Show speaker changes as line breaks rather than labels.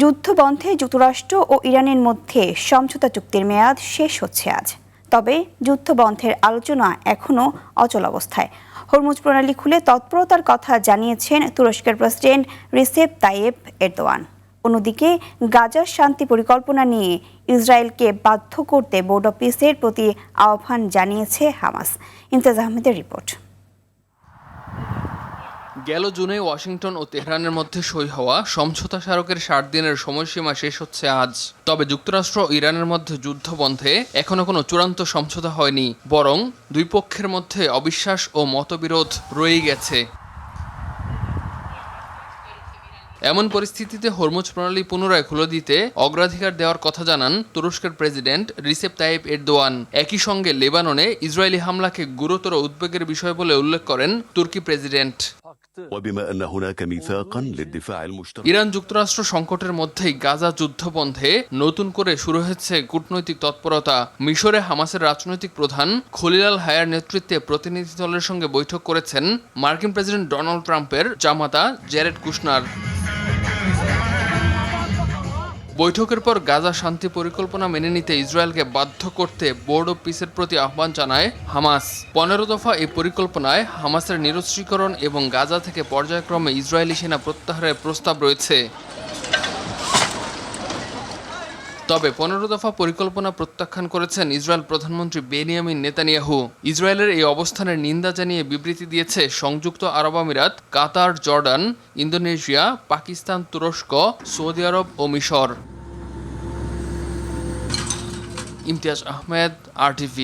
যুদ্ধবন্ধে যুক্তরাষ্ট্র ও ইরানের মধ্যে সমঝোতা চুক্তির মেয়াদ শেষ হচ্ছে আজ। তবে যুদ্ধবন্ধের আলোচনা এখনও অচল অবস্থায়। হরমুজ প্রণালী খুলে তৎপরতার কথা জানিয়েছেন তুরস্কের প্রেসিডেন্ট রিসেপ তাইয়েপ এরদোয়ান। অন্যদিকে গাজার শান্তি পরিকল্পনা নিয়ে ইসরায়েলকে বাধ্য করতে বোর্ড অব পিসের প্রতি আহ্বান জানিয়েছে হামাস। ইমতিয়াজ আহমেদের রিপোর্ট।
গেল জুনে ওয়াশিংটন ও তেহরানের মধ্যে সই হওয়া সমঝোতা স্মারকের ৬০ দিনের সময়সীমা শেষ হচ্ছে আজ। তবে যুক্তরাষ্ট্র ও ইরানের মধ্যে যুদ্ধবন্ধে এখনো কোনো চূড়ান্ত সমঝোতা হয়নি, বরং দুই পক্ষের মধ্যে অবিশ্বাস ও মতবিরোধ রয়েই গেছে। এমন পরিস্থিতিতে হরমুজ প্রণালী পুনরায় খুলে দিতে অগ্রাধিকার দেওয়ার কথা জানান তুরস্কের প্রেসিডেন্ট রিসেপ তাইয়েপ এরদোয়ান। একই সঙ্গে লেবাননে ইসরায়েলি হামলাকে গুরুতর উদ্বেগের বিষয় বলে উল্লেখ করেন তুর্কি প্রেসিডেন্ট। ইরান যুক্তরাষ্ট্র সংকটের মধ্যেই গাজা যুদ্ধবন্ধে নতুন করে শুরু হয়েছে কূটনৈতিক তৎপরতা। মিশরে হামাসের রাজনৈতিক প্রধান খলিল হায়ার নেতৃত্বে প্রতিনিধি দলের সঙ্গে বৈঠক করেছেন মার্কিন প্রেসিডেন্ট ডোনাল্ড ট্রাম্পের জামাতা জ্যারেড কুশনার। বৈঠকের পর গাজা শান্তি পরিকল্পনা মেনে নিতে ইসরায়েলকে বাধ্য করতে বোর্ড অব পিসের প্রতি আহ্বান জানায় হামাস। ১৫ দফা এই পরিকল্পনায় হামাসের নিরস্ত্রীকরণ এবং গাজা থেকে পর্যায়ক্রমে ইসরায়েলি সেনা প্রত্যাহারের প্রস্তাব রয়েছে। তবে ১৫ দফা পরিকল্পনা প্রত্যাখ্যান করেছেন ইসরায়েল প্রধানমন্ত্রী বেনিয়ামিন নেতানিয়াহু। ইসরায়েলের এই অবস্থানের নিন্দা জানিয়ে বিবৃতি দিয়েছে সংযুক্ত আরব আমিরাত, কাতার, জর্ডান, ইন্দোনেশিয়া, পাকিস্তান, তুরস্ক, সৌদি আরব ও মিশর। ইমতিয়াজ আহমেদ, RTV।